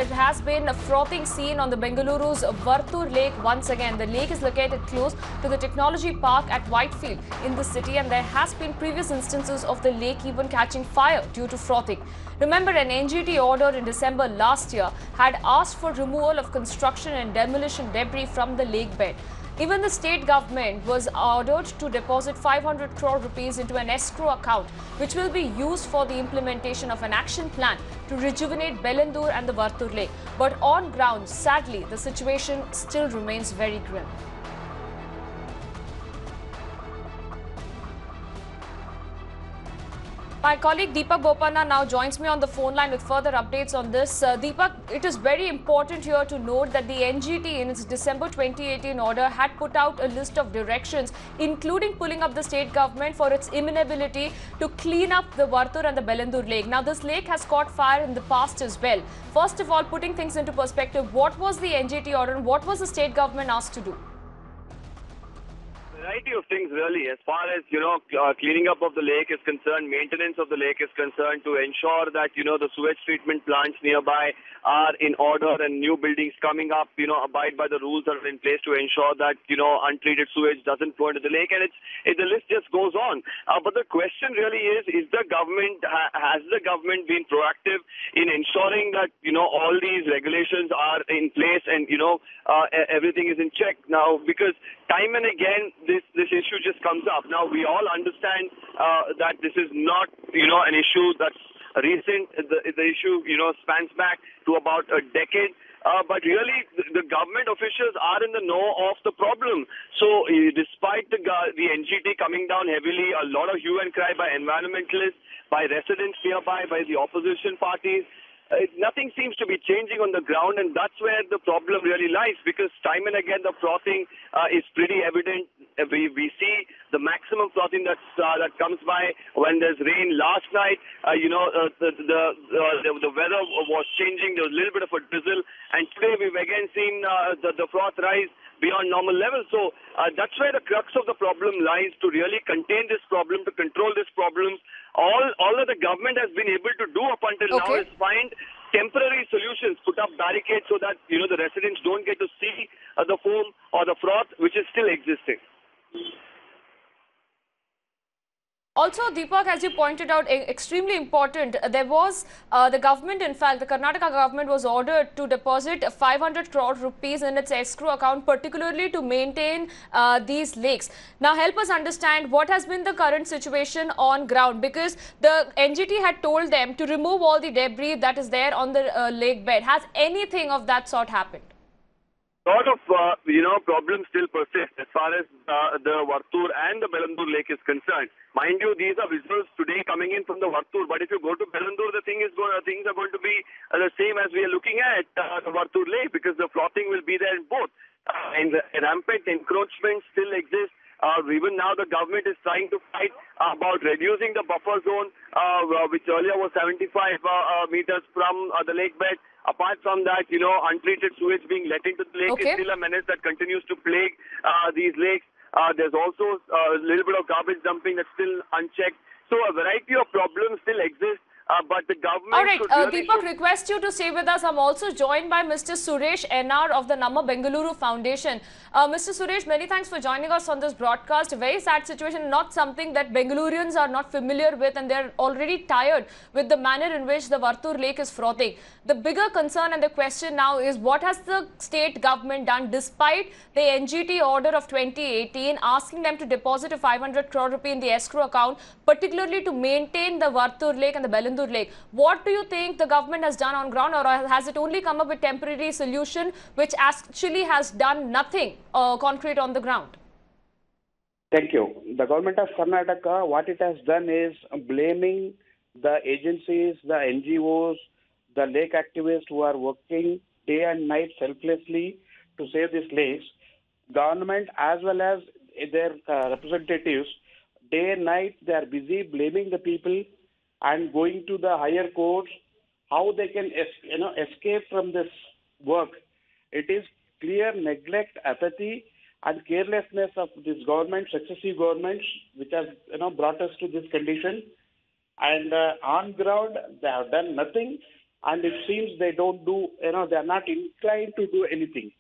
there has been a frothing scene on the Bengaluru's Varthur Lake once again. The lake is located close to the technology park at Whitefield in the city, and there has been previous instances of the lake even catching fire due to frothing. Remember, an NGT order in December last year had asked for removal of construction and demolition debris from the lake bed. Even the state government was ordered to deposit 500 crore rupees into an escrow account, which will be used for the implementation of an action plan to rejuvenate Bellandur and the Varthur Lake. But on ground, sadly, the situation still remains very grim. My colleague Deepak Bopanna now joins me on the phone line with further updates on this. Deepak, it is very important here to note that the NGT in its December 2018 order had put out a list of directions, including pulling up the state government for its inability to clean up the Varthur and the Bellandur Lake. Now, this lake has caught fire in the past as well. First of all, putting things into perspective, what was the NGT order and what was the state government asked to do? Variety of things really, as far as cleaning up of the lake is concerned, maintenance of the lake is concerned, to ensure that the sewage treatment plants nearby are in order and new buildings coming up abide by the rules that are in place to ensure that untreated sewage doesn't flow into the lake, and the list just goes on. But the question really is the government has the government been proactive in ensuring that all these regulations are in place and everything is in check now? Because time and again this issue just comes up. Now, we all understand that this is not an issue that's recent. The issue spans back to about a decade. But really, the government officials are in the know of the problem. So, despite the NGT coming down heavily, a lot of hue and cry by environmentalists, by residents nearby, by the opposition parties, nothing seems to be changing on the ground, and that's where the problem really lies, because time and again the frothing is pretty evident. We see the maximum frothing that comes by when there's rain. Last night, the weather was changing. There was a little bit of a drizzle, and today we've again seen the froth rise beyond normal levels. So that's where the crux of the problem lies, to really contain this problem, to control this problem. All that the government has been able to do up until now is find temporary solutions, put up barricades so that the residents don't get to see the foam or the froth, which is still existing. Also, Deepak, as you pointed out, extremely important, there was the government, in fact, the Karnataka government was ordered to deposit 500 crore rupees in its escrow account, particularly to maintain these lakes. Now, help us understand what has been the current situation on ground, because the NGT had told them to remove all the debris that is there on the lake bed. Has anything of that sort happened? A lot of, problems still persist as far as the Varthur and the Bellandur Lake is concerned. Mind you, these are visuals today coming in from the Varthur, but if you go to Bellandur, things are going to be the same as we are looking at the Varthur Lake, because the frothing will be there in both. And the rampant encroachment still exists. Even now, the government is trying to fight about reducing the buffer zone, which earlier was 75 meters from the lake bed. Apart from that, untreated sewage being let into the lake is still a menace that continues to plague these lakes. There's also a little bit of garbage dumping that's still unchecked. So a variety of problems still exist. But the government... All right, Deepak, request you to stay with us. I'm also joined by Mr. Suresh NR of the Namma Bengaluru Foundation. Mr. Suresh, many thanks for joining us on this broadcast. A very sad situation, not something that Bengalurians are not familiar with, and they're already tired with the manner in which the Varthur Lake is frothing. The bigger concern and the question now is, what has the state government done despite the NGT order of 2018 asking them to deposit a 500 crore rupee in the escrow account, particularly to maintain the Varthur Lake and the Bellandur Lake? What do you think the government has done on ground, or has it only come up with temporary solution which actually has done nothing concrete on the ground? Thank you. The government of Karnataka, what it has done is blaming the agencies, the NGOs, the lake activists who are working day and night selflessly to save these lakes. Government as well as their representatives, day and night, they are busy blaming the people and going to the higher courts, how they can escape from this work. It is clear neglect, apathy, and carelessness of this government, successive governments, which have brought us to this condition. And on ground, they have done nothing. and it seems they don't do, they are not inclined to do anything.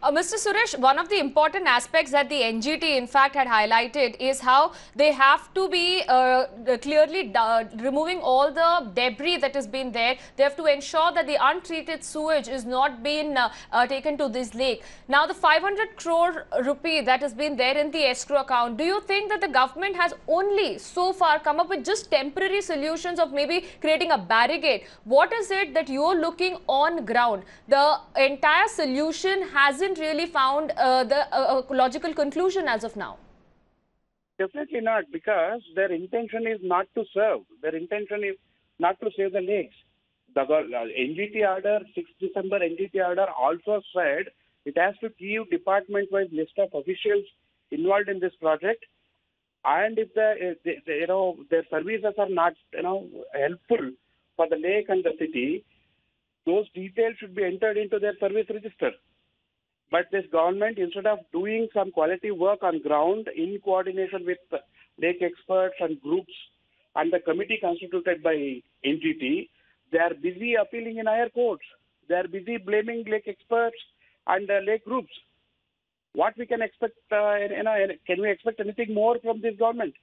Mr. Suresh, one of the important aspects that the NGT in fact had highlighted is how they have to be clearly removing all the debris that has been there. They have to ensure that the untreated sewage is not being taken to this lake. Now, the 500 crore rupee that has been there in the escrow account, do you think that the government has only so far come up with just temporary solutions of maybe creating a barricade? What is it that you are looking on ground? The entire solution hasn't really found the logical conclusion as of now. Definitely not, because their intention is not to serve. Their intention is not to save the lakes. The NGT order, 6th December NGT order also said it has to give department-wise list of officials involved in this project, and if their services are not helpful for the lake and the city, those details should be entered into their service register. But this government, instead of doing some quality work on ground in coordination with lake experts and groups and the committee constituted by NGT, they are busy appealing in higher courts. They are busy blaming lake experts and lake groups. What we can expect, can we expect anything more from this government?